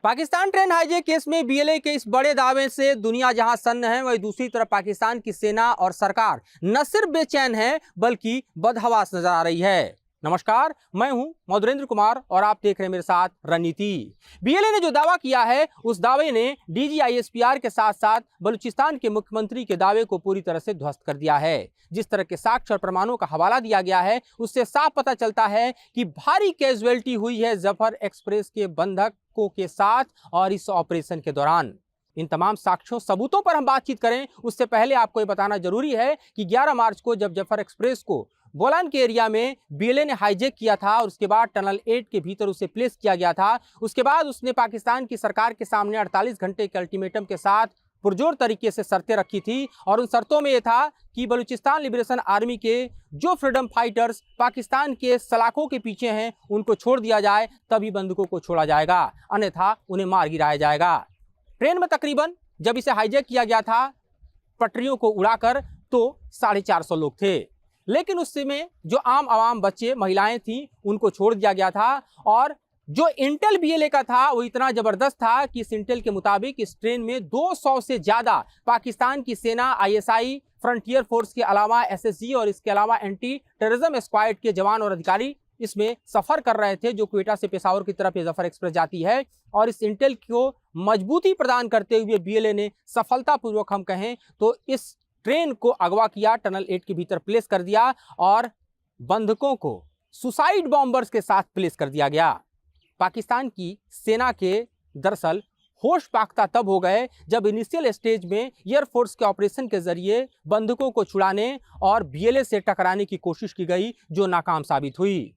Pakistan train hijack case में BLA के इस बड़े दावे से दुनिया जहां सन्न है, वहीं दूसरी तरफ पाकिस्तान की सेना और सरकार न सिर्फ बेचैन है बल्कि बदहवास नजर आ रही है। नमस्कार, मैं हूं मधुरेंद्र कुमार और आप देख रहे हैं मेरे साथ रणनीति। बीएलए ने जो दावा किया है उस दावे ने डीजीआईएसपीआर के साथ साथ बलूचिस्तान के मुख्यमंत्री के दावे को पूरी तरह से ध्वस्त कर दिया है। जिस तरह के साक्ष्य और प्रमाणों का हवाला दिया गया है उससे साफ पता चलता है कि भारी कैजुअलिटी हुई है जफर एक्सप्रेस के बंधकों के साथ और इस ऑपरेशन के दौरान। इन तमाम साक्ष्यों सबूतों पर हम बातचीत करें उससे पहले आपको ये बताना जरूरी है कि 11 मार्च को जब जफर एक्सप्रेस को बोलान के एरिया में बीएलए ने हाईजैक किया था और उसके बाद टनल 8 के भीतर उसे प्लेस किया गया था, उसके बाद उसने पाकिस्तान की सरकार के सामने 48 घंटे के अल्टीमेटम के साथ पुरजोर तरीके से शर्तें रखी थी और उन शर्तों में यह था कि बलूचिस्तान लिबरेशन आर्मी के जो फ्रीडम फाइटर्स पाकिस्तान के सलाखों के पीछे हैं उनको छोड़ दिया जाए, तभी बंधकों को छोड़ा जाएगा, अन्यथा उन्हें मार गिराया जाएगा। ट्रेन में तकरीबन जब इसे हाईजैक किया गया था पटरियों को उड़ाकर तो 450 लोग थे, लेकिन उस समय जो आम आवाम बच्चे महिलाएं थीं उनको छोड़ दिया गया था और जो इंटेल बीएलए का था वो इतना जबरदस्त था कि इस इंटेल के मुताबिक इस ट्रेन में 200 से ज्यादा पाकिस्तान की सेना, आईएसआई, फ्रंटियर फोर्स के अलावा एसएसजी और इसके अलावा एंटी टेररिज्म स्क्वाड के जवान और अधिकारी इसमें सफर कर रहे थे, जो क्वेटा से पेशावर की तरफ ये जफर एक्सप्रेस जाती है। और इस इंटेल को मजबूती प्रदान करते हुए बीएलए ने सफलतापूर्वक हम कहें तो इस ट्रेन को अगवा किया, टनल 8 के भीतर प्लेस कर दिया और बंधकों को सुसाइड बॉम्बर्स के साथ प्लेस कर दिया गया। पाकिस्तान की सेना के दरअसल होश पाख्ता तब हो गए जब इनिशियल स्टेज में एयरफोर्स के ऑपरेशन के जरिए बंधकों को छुड़ाने और बीएलए से टकराने की कोशिश की गई, जो नाकाम साबित हुई।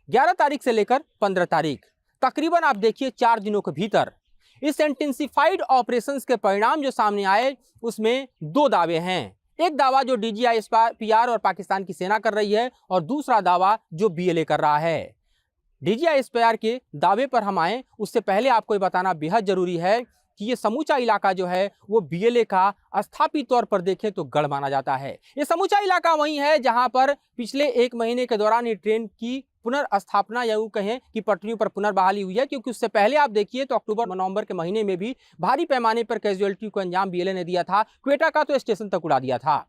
11 तारीख से लेकर 15 तारीख तकरीबन आप देखिए 4 दिनों के भीतर इस इंटेंसिफाइड ऑपरेशंस के परिणाम जो सामने आए उसमें 2 दावे हैं। एक दावा जो डीजीआईएसपीआर और पाकिस्तान की सेना कर रही है और दूसरा दावा जो बीएलए कर रहा है। डीजीआईएसपीआर के दावे पर हम आए उससे पहले आपको ये बताना बेहद जरूरी है कि ये समूचा इलाका जो है वो बीएलए का स्थापित तौर पर देखें तो गढ़ माना जाता है। ये समूचा इलाका वही है जहां पर पिछले 1 महीने के दौरान ये ट्रेन की पुनर्स्थापना या यूं कहें कि पटरियों पर पुनर्बहाली हुई है, क्योंकि उससे पहले आप देखिए तो अक्टूबर नवंबर के महीने में भी भारी पैमाने पर कैजुअलिटी को अंजाम बीएलए ने दिया था। क्वेटा का तो स्टेशन तक उड़ा दिया था।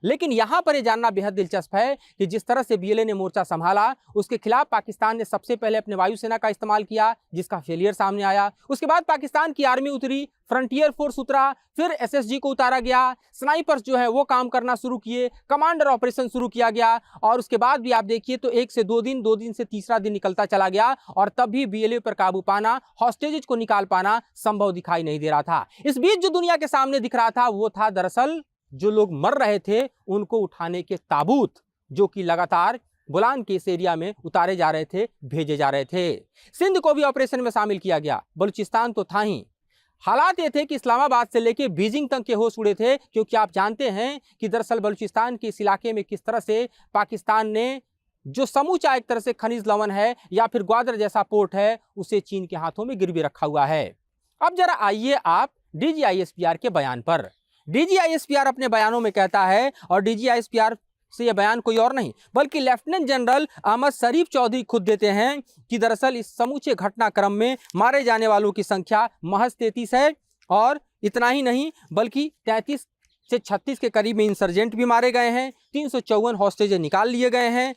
लेकिन यहां पर यह जानना बेहद दिलचस्प है कि जिस तरह से बीएलए ने मोर्चा संभाला उसके खिलाफ पाकिस्तान ने सबसे पहले अपने वायुसेना का इस्तेमाल किया, जिसका फेलियर सामने आया। उसके बाद पाकिस्तान की आर्मी उतरी, फ्रंटियर फोर्स उतरा, फिर एसएसजी को उतारा गया, स्नाइपर्स जो है वो काम करना शुरू किए, कमांडर ऑपरेशन शुरू किया गया और उसके बाद भी आप देखिए तो 1 से 2 दिन, 2 दिन से तीसरा दिन निकलता चला गया और तब भी बीएलए पर काबू पाना, हॉस्टेजेस को निकाल पाना संभव दिखाई नहीं दे रहा था। इस बीच जो दुनिया के सामने दिख रहा था वो था दरअसल जो लोग मर रहे थे उनको उठाने के ताबूत, जो कि लगातार बोलान के इस एरिया में उतारे जा रहे थे, भेजे जा रहे थे। सिंध को भी ऑपरेशन में शामिल किया गया, बलूचिस्तान तो था ही। हालात ये थे कि इस्लामाबाद से लेकर बीजिंग तक के होश उड़े थे, क्योंकि आप जानते हैं कि दरअसल बलूचिस्तान के इस इलाके में किस तरह से पाकिस्तान ने जो समूचा एक तरह से खनिज लवण है या फिर ग्वादर जैसा पोर्ट है उसे चीन के हाथों में गिरवी रखा हुआ है। अब जरा आइए आप डीजीआईएसपीआर के बयान पर। डीजीआईएसपीआर अपने बयानों में कहता है, और डीजीआईएसपीआर से यह बयान कोई और नहीं बल्कि लेफ्टिनेंट जनरल अहमद शरीफ चौधरी खुद देते हैं कि दरअसल इस समूचे घटनाक्रम में मारे जाने वालों की संख्या महज 33 है और इतना ही नहीं बल्कि 33 से 36 के करीब में इंसर्जेंट भी मारे गए हैं, 354 हॉस्टेज निकाल लिए गए हैं।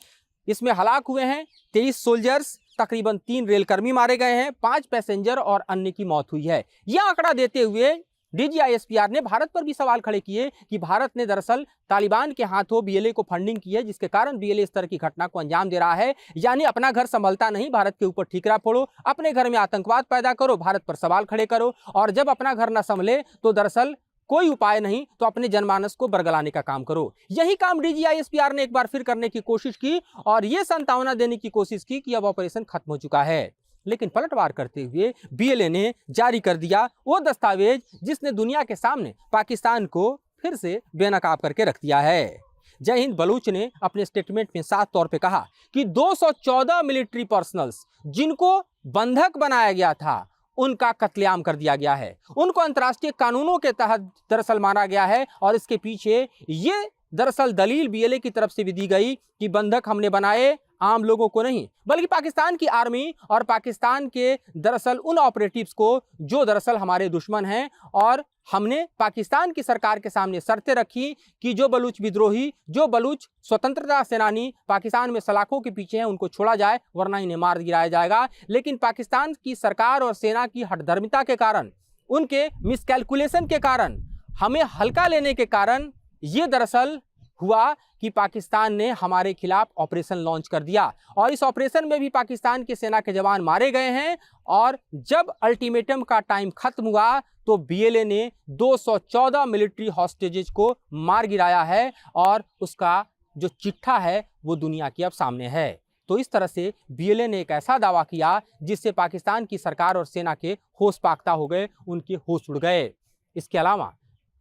इसमें हलाक हुए हैं 23 सोल्जर्स, तकरीबन 3 रेलकर्मी मारे गए हैं, 5 पैसेंजर और अन्य की मौत हुई है। यह आंकड़ा देते हुए डीजीआईएसपीआर ने भारत पर भी सवाल खड़े किए कि भारत ने दरअसल तालिबान के हाथों बीएलए को फंडिंग की है, जिसके कारण बीएलए इस तरह की घटना को अंजाम दे रहा है। यानी अपना घर संभलता नहीं, भारत के ऊपर ठीकरा फोड़ो, अपने घर में आतंकवाद पैदा करो, भारत पर सवाल खड़े करो, और जब अपना घर न संभले तो दरअसल कोई उपाय नहीं तो अपने जनमानस को बरगलाने का काम करो। यही काम डीजीआईएसपीआर ने एक बार फिर करने की कोशिश की और यह संतावना देने की कोशिश की कि अब ऑपरेशन खत्म हो चुका है। लेकिन पलटवार करते हुए बीएलए ने जारी कर दिया वो दस्तावेज जिसने दुनिया के सामने पाकिस्तान को फिर से बेनकाब करके रख दिया है। जय हिंद बलूच ने अपने स्टेटमेंट में साफ तौर पे कहा कि 214 मिलिट्री पर्सनल्स जिनको बंधक बनाया गया था उनका कत्लेआम कर दिया गया है, उनको अंतर्राष्ट्रीय कानूनों के तहत दरअसल मारा गया है। और इसके पीछे ये दरअसल दलील बीएलए की तरफ से भी दी गई कि बंधक हमने बनाए, आम लोगों को नहीं, बल्कि पाकिस्तान की आर्मी और पाकिस्तान के दरअसल उन ऑपरेटिव्स को जो दरअसल हमारे दुश्मन हैं। और हमने पाकिस्तान की सरकार के सामने शर्तें रखी कि जो बलूच विद्रोही, जो बलूच स्वतंत्रता सेनानी पाकिस्तान में सलाखों के पीछे हैं, उनको छोड़ा जाए, वरना इन्हें मार गिराया जाएगा। लेकिन पाकिस्तान की सरकार और सेना की हठधर्मिता के कारण, उनके मिसकैलकुलेशन के कारण, हमें हल्का लेने के कारण ये दरअसल हुआ कि पाकिस्तान ने हमारे खिलाफ ऑपरेशन लॉन्च कर दिया। और इस ऑपरेशन में भी पाकिस्तान की सेना के जवान मारे गए हैं। और जब अल्टीमेटम का टाइम खत्म हुआ तो बीएलए ने 214 मिलिट्री हॉस्टेजेस को मार गिराया है और उसका जो चिट्ठा है वो दुनिया के अब सामने है। तो इस तरह से बीएलए ने एक ऐसा दावा किया जिससे पाकिस्तान की सरकार और सेना के होश पाख्ता हो गए, उनके होश उड़ गए। इसके अलावा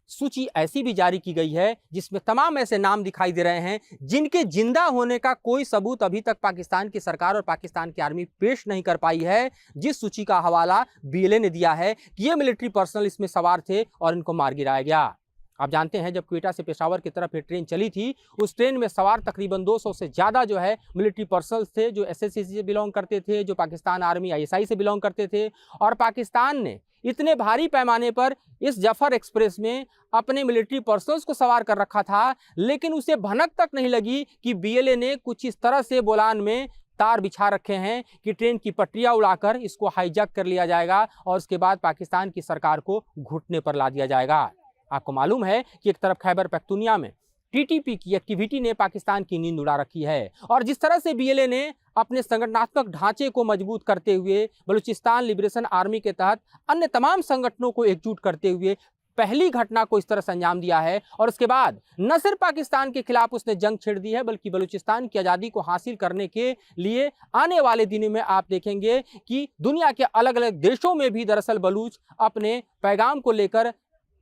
सूची ऐसी भी जारी की गई है जिसमें तमाम ऐसे नाम दिखाई दे रहे हैं जिनके जिंदा होने का कोई सबूत अभी तक पाकिस्तान की सरकार और पाकिस्तान की आर्मी पेश नहीं कर पाई है। जिस सूची का हवाला बीएलए ने दिया है कि ये मिलिट्री पर्सनल इसमें सवार थे और इनको मार गिराया गया। आप जानते हैं जब क्वेटा से पेशावर की तरफ ये ट्रेन चली थी, उस ट्रेन में सवार तकरीबन 200 से ज़्यादा जो है मिलिट्री पर्सनल थे, जो एसएससी से बिलोंग करते थे, जो पाकिस्तान आर्मी आईएसआई से बिलोंग करते थे। और पाकिस्तान ने इतने भारी पैमाने पर इस जफर एक्सप्रेस में अपने मिलिट्री पर्सनल्स को सवार कर रखा था, लेकिन उसे भनक तक नहीं लगी कि बीएलए ने कुछ इस तरह से बोलान में तार बिछा रखे हैं कि ट्रेन की पटरियां उड़ाकर इसको हाईजैक कर लिया जाएगा और उसके बाद पाकिस्तान की सरकार को घुटने पर ला दिया जाएगा। आपको मालूम है कि एक तरफ खैबर पख्तूनिया में टीटीपी की एक्टिविटी ने पाकिस्तान की नींद उड़ा रखी है। और जिस तरह से बीएलए ने अपने संगठनात्मक ढांचे को मजबूत करते हुए बलूचिस्तान लिबरेशन आर्मी के तहत अन्य तमाम संगठनों को एकजुट करते हुए पहली घटना को इस तरह से अंजाम दिया है, और उसके बाद न सिर्फ पाकिस्तान के खिलाफ उसने जंग छेड़ दी है, बल्कि बलूचिस्तान की आज़ादी को हासिल करने के लिए आने वाले दिनों में आप देखेंगे कि दुनिया के अलग अलग देशों में भी दरअसल बलूच अपने पैगाम को लेकर,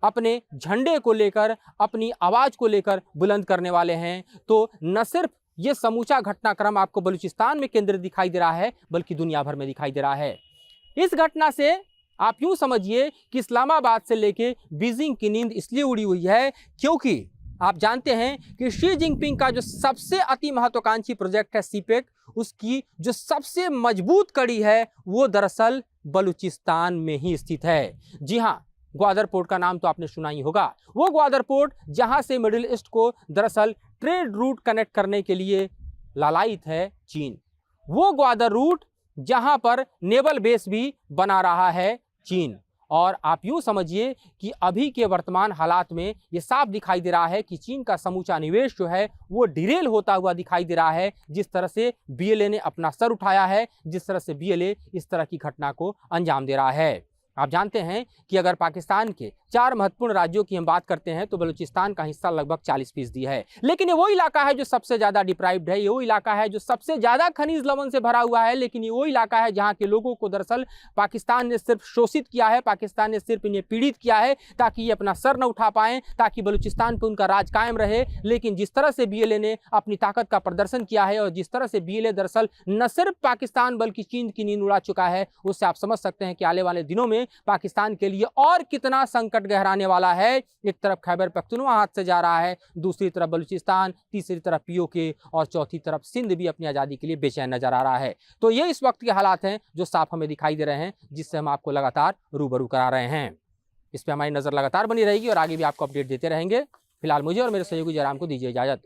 अपने झंडे को लेकर, अपनी आवाज़ को लेकर बुलंद करने वाले हैं। तो न सिर्फ ये समूचा घटनाक्रम आपको बलूचिस्तान में केंद्रित दिखाई दे रहा है, बल्कि दुनिया भर में दिखाई दे रहा है। इस घटना से आप यूं समझिए कि इस्लामाबाद से लेके बीजिंग की नींद इसलिए उड़ी हुई है क्योंकि आप जानते हैं कि शी जिनपिंग का जो सबसे अति महत्वाकांक्षी प्रोजेक्ट है सीपेक, उसकी जो सबसे मजबूत कड़ी है वो दरअसल बलूचिस्तान में ही स्थित है। जी हाँ, ग्वादर पोर्ट का नाम तो आपने सुना ही होगा। वो ग्वादर पोर्ट जहां से मिडिल ईस्ट को दरअसल ट्रेड रूट कनेक्ट करने के लिए लालायित है चीन। वो ग्वादर रूट जहां पर नेवल बेस भी बना रहा है चीन। और आप यूं समझिए कि अभी के वर्तमान हालात में ये साफ दिखाई दे रहा है कि चीन का समूचा निवेश जो है वो डिरेल होता हुआ दिखाई दे रहा है। जिस तरह से बीएलए ने अपना सर उठाया है, जिस तरह से बीएलए इस तरह की घटना को अंजाम दे रहा है। आप जानते हैं कि अगर पाकिस्तान के 4 महत्वपूर्ण राज्यों की हम बात करते हैं तो बलूचिस्तान का हिस्सा लगभग 40% है। लेकिन ये वो इलाका है जो सबसे ज़्यादा डिप्राइव्ड है, ये वो इलाका है जो सबसे ज़्यादा खनिज लवण से भरा हुआ है। लेकिन ये वो इलाका है जहाँ के लोगों को दरअसल पाकिस्तान ने सिर्फ शोषित किया है, पाकिस्तान ने सिर्फ इन्हें पीड़ित किया है ताकि ये अपना सर न उठा पाएँ, ताकि बलूचिस्तान पर उनका राज कायम रहे। लेकिन जिस तरह से बीएलए ने अपनी ताकत का प्रदर्शन किया है और जिस तरह से बीएलए दरअसल न सिर्फ पाकिस्तान बल्कि चीन की नींद उड़ा चुका है, उससे आप समझ सकते हैं कि आने वाले दिनों में पाकिस्तान के लिए और कितना संकट गहराने वाला है। एक तरफ खैबर पख्तूनख्वा हाथ से जा रहा है, दूसरी तरफ बलूचिस्तान, तीसरी तरफ पीओके और चौथी तरफ सिंध भी अपनी आज़ादी के लिए बेचैन नजर आ रहा है। तो ये इस वक्त के हालात हैं जो साफ हमें दिखाई दे रहे हैं, जिससे हम आपको लगातार रूबरू करा रहे हैं। इस पर हमारी नज़र लगातार बनी रहेगी और आगे भी आपको अपडेट देते रहेंगे। फिलहाल मुझे और मेरे सहयोगी जयराम को दीजिए इजाज़त।